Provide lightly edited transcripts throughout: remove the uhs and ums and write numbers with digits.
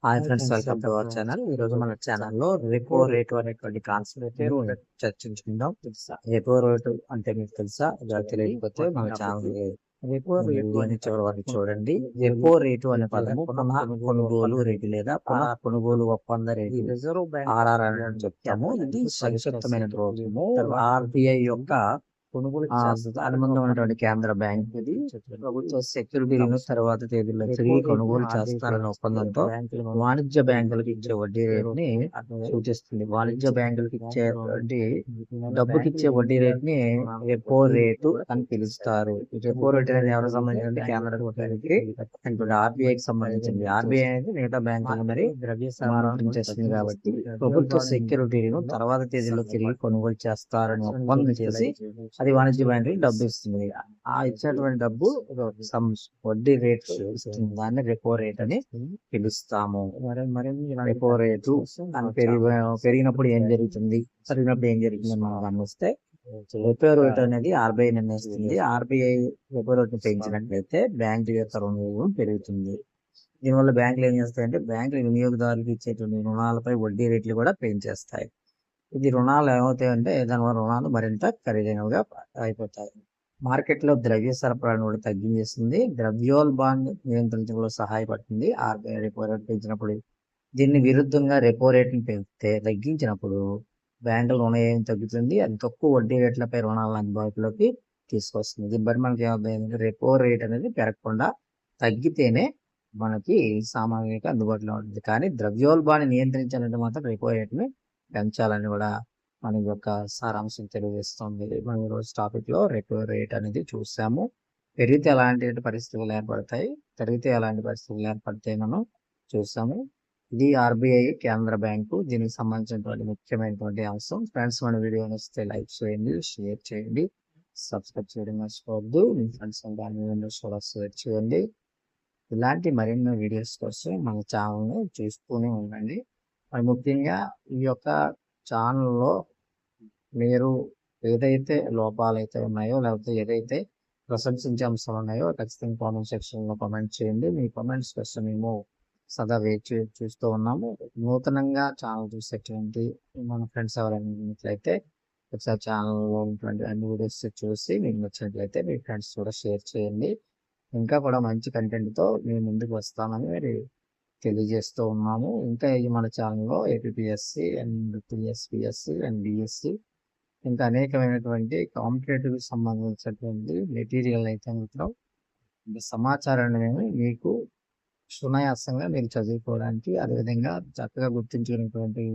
Hi friends, welcome to our channel. ఈ రోజు మన ఛానల్లో రెపో రేటు అనేటువంటి కాన్సెప్ట్ చర్చించుకుందాం. రెపో రేటు అంటే మీకు తెలుసా? ఇలా తెలియకపోతే మన ఛానల్ రెపో రేటు అని చివరి వరకు చూడండి. రెపో రేటు అనే పదము పునః కొనుగోలు రేటు లేదా పునః కొనుగోలు ఒప్పంద రేటు RR అని చెప్తాము. ఇది సంక్షిప్తమైన రూపము. RBI యొక్క అనుబంధమైనటువంటి కేంద్ర బ్యాంక్ ఇది. ప్రభుత్వ సెక్యూరిటీలను తర్వాత తేదీలో తిరిగి కొనుగోలు చేస్తారనే ఒప్పందంతో వాణిజ్య బ్యాంకులకు ఇచ్చే వడ్డీ రేటుని సూచిస్తుంది. వాణిజ్య బ్యాంకులకు ఇచ్చేటువంటి డబ్బుకి ఇచ్చే వడ్డీ రేటుని రెపో రేటు అని పిలుస్తారు. రెపో రేట్ అనేది ఎవరికి సంబంధించిన కేంద్ర ప్రభుత్వానికి RBIకి సంబంధించింది. RBI అనేది మిగతా బ్యాంకులు మరి మానిటరింగ్ చేస్తుంది కాబట్టి ప్రభుత్వ సెక్యూరిటీలను తర్వాత తేదీలో తిరిగి కొనుగోలు చేస్తారని ఒప్పందం చేసి అది వాణిజ్య బ్యాంకు డబ్బు ఇస్తుంది. ఆ ఇచ్చినటువంటి డబ్బు వడ్డీ రేట్ ఇస్తుంది. దాన్ని రెపో రేట్ అని పిలుస్తాము. రెపో రేటు అని పెరిగినప్పుడు ఏం జరుగుతుంది, తరిగినప్పుడు ఏం జరుగుతుంది మనం గమనిస్తే రెపో రేట్ అనేది RBI నిర్ణయిస్తుంది. RBI రెపో రేట్ పెంచినట్లయితే బ్యాంకు యొక్క రుణం పెరుగుతుంది. దీనివల్ల బ్యాంకులు ఏం చేస్తాయంటే బ్యాంకులు వినియోగదారులకు ఇచ్చేటువంటి రుణాలపై వడ్డీ రేట్లు కూడా పెంచేస్తాయి. ఇది రుణాలు ఏమవుతాయంటే దానివల్ల రుణాలు మరింత ఖరీదైనవిగా అయిపోతాయి. మార్కెట్లో ద్రవ్య సరఫరాను కూడా తగ్గించేస్తుంది. ద్రవ్యోల్బణాన్ని నియంత్రించడంలో సహాయపడుతుంది RBI రెపో రేట్ పెంచినప్పుడు. దీన్ని విరుద్ధంగా రెపో రేట్ని తగ్గించినప్పుడు బ్యాంకుల రుణం ఏం తగ్గుతుంది, అది తక్కువ వడ్డీ రేట్లపై రుణాలను అందుబాటులోకి తీసుకొస్తుంది. దీన్ని బట్టి మనకి ఏమవుతుంది, రెపో రేట్ అనేది పెరగకుండా తగ్గితేనే మనకి సామాన్యంగా అందుబాటులో ఉంటుంది. కానీ ద్రవ్యోల్బణాన్ని నియంత్రించాలంటే మాత్రం రెపో రేట్ని పెంచాలని కూడా మన యొక్క సారాంశం తెలియజేస్తుంది. మనం ఈరోజు టాపిక్ లో రెపో రేట్ అనేది చూసాము. పెరిగితే ఎలాంటి పరిస్థితులు ఏర్పడతాయి, పెరిగితే ఎలాంటి పరిస్థితులు ఏర్పడతాయి మనం చూసాము. ఇది RBI కేంద్ర బ్యాంకు, దీనికి సంబంధించినటువంటి ముఖ్యమైనటువంటి అంశం. ఫ్రెండ్స్, మన వీడియో నచ్చితే లైక్ చేయండి, షేర్ చేయండి, సబ్స్క్రైబ్ చేయడం మర్చిపోవద్దు. మీ ఫ్రెండ్స్ కూడా షేర్ చేయండి. ఇలాంటి మరిన్ని వీడియోస్ కోసం మన ఛానల్ని చూస్తూనే ఉండండి. మరి ముఖ్యంగా ఈ యొక్క ఛానల్లో మీరు ఏదైతే లోపాలు అయితే ఉన్నాయో, లేకపోతే ఏదైతే ప్రశంసించే అంశాలు ఉన్నాయో ఖచ్చితంగా కామెంట్ సెక్షన్లో కామెంట్ చేయండి. మీ కామెంట్స్ కోసం మేము సదా వేచి చూస్తూ ఉన్నాము. నూతనంగా ఛానల్ చూసేటువంటి మన ఫ్రెండ్స్ ఎవరైనా ఉన్నట్లయితే ఒకసారి ఛానల్లో ఉన్నటువంటి అన్ని వీడియోస్ చూసి మీకు నచ్చినట్లయితే మీ ఫ్రెండ్స్ కూడా షేర్ చేయండి. ఇంకా కూడా మంచి కంటెంట్తో మేము ముందుకు వస్తామని మరి తెలియజేస్తూ ఉన్నాము. ఇంకా మన ఛానల్లో APPSC and TSPSC and DSC ఇంకా అనేకమైనటువంటి కాంపిటేటివ్ సంబంధించినటువంటి మెటీరియల్ అయితే మాత్రం సమాచారాన్ని మేము మీకు సునాయాసంగా మీరు చదువుకోవడానికి, అదేవిధంగా చక్కగా గుర్తించుకునేటువంటి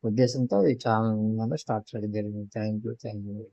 ఉద్దేశంతో ఈ ఛానల్ స్టార్ట్ చేయడం జరిగింది. Thank you.